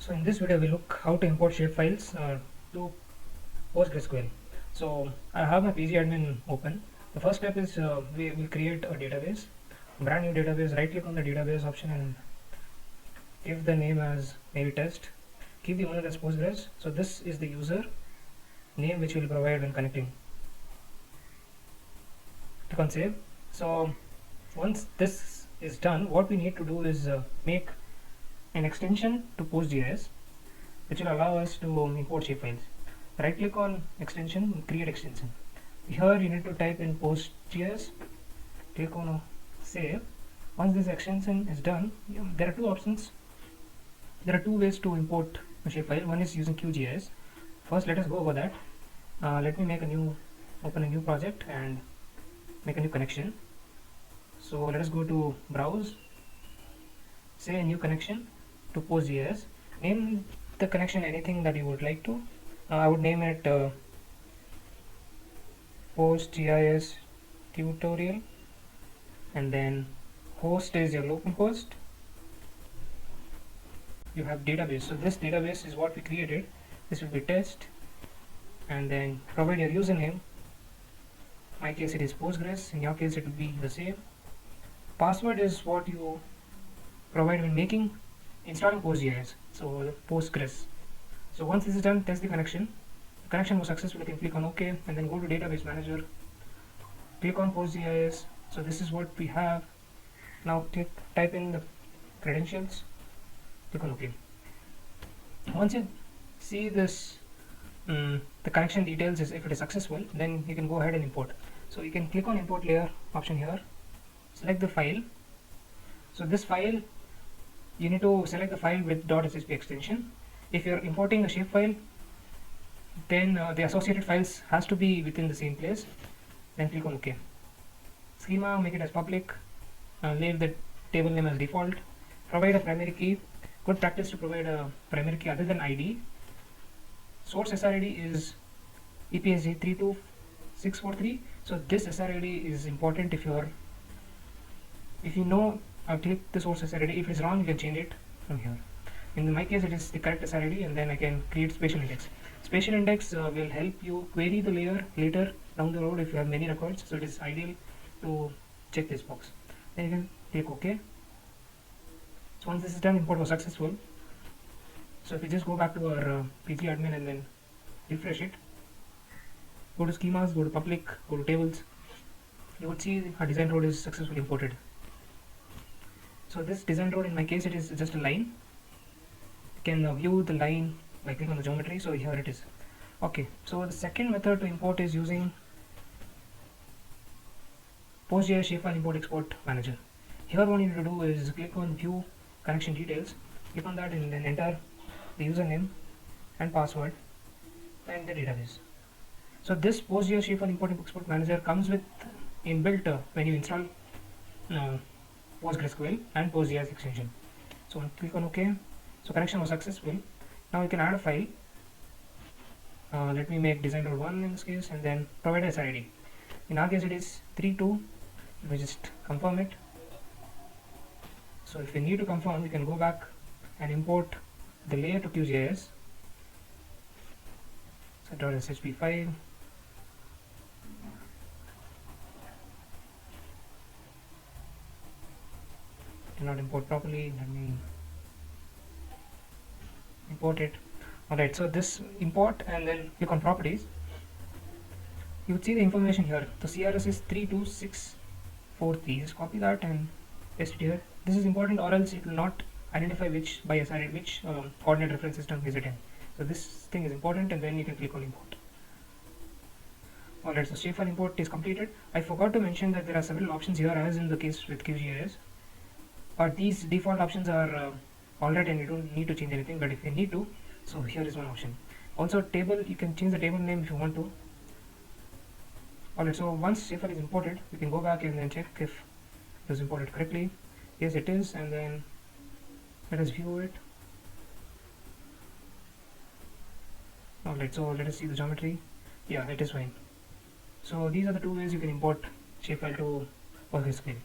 So in this video we look how to import shapefiles to PostgreSQL. So I have my pgadmin open. The first step is we will create a database, brand new database. Right click on the database option and give the name as maybe test. Keep the owner as Postgres. So this is the user name which we will provide when connecting. Click on save. So once this is done, what we need to do is make an extension to PostGIS which will allow us to import shapefiles. Right click on extension, create extension. Here you need to type in PostGIS, click on save. Once this extension is done, there are two options. There are two ways to import a shapefile. One is using QGIS. First let us go over that. Let me open a new project and make a new connection. So let us go to browse, say a new connection to PostGIS. Name the connection anything that you would like to. I would name it PostGIS tutorial, and then host is your localhost. You have database, so this database is what we created. This will be test, and then provide your username. In my case it is Postgres, in your case it will be the same. Password is what you provide when installing PostGIS, so Postgres. So once this is done, test the connection. The connection was successful. You can click on OK and then go to database manager, click on PostGIS. So this is what we have. Now type in the credentials, click on OK. Once you see this the connection details, is if it is successful, then you can go ahead and import. So you can click on import layer option here, select the file. So this file, you need to select the file with .ssp extension. If you're importing a shapefile, then the associated files has to be within the same place. Then click on OK. Schema, make it as public. Leave the table name as default. Provide a primary key. Good practice to provide a primary key other than ID. Source SRID is EPSG 32643. So this SRID is important. If you know, click the source SRID. If it's wrong, you can change it from here. In my case, it is the correct SRID, and then I can create spatial index. Spatial index will help you query the layer later down the road if you have many records. So it is ideal to check this box. Then you can click OK. So once this is done, import was successful. So if we just go back to our pgadmin and then refresh it, go to schemas, go to public, go to tables, you would see our design road is successfully imported. So this design road, in my case, it is just a line. You can view the line by clicking on the geometry. So here it is. Okay, so the second method to import is using PostGIS shapefile import export manager. Here what you need to do is click on view connection details, click on that and then enter the username and password and the database. So this PostGIS shapefile import export manager comes with inbuilt when you install PostgreSQL and PostGIS extension. So click on OK. So connection was successful. Now you can add a file. Let me make design.1 in this case, and then provide a SRID. In our case it is 32. Let me just confirm it. So if you need to confirm, you can go back and import the layer to QGIS. So .shp file. Did not import properly. Let me import it. Alright, so this import and then click on properties. You would see the information here. The CRS is 32643. Just copy that and paste it here. This is important, or else it will not identify which coordinate reference system is it in. So this thing is important, and then you can click on import. Alright, so shapefile import is completed. I forgot to mention that there are several options here, as in the case with QGIS. But these default options are alright, and you don't need to change anything. But if you need to, so here is one option. Also table, you can change the table name if you want to. Alright, so once shapefile is imported, you can go back and then check if it was imported correctly. Yes, it is, and then let us view it. Alright, so let us see the geometry. Yeah, it is fine. So these are the two ways you can import shapefile to PostgreSQL.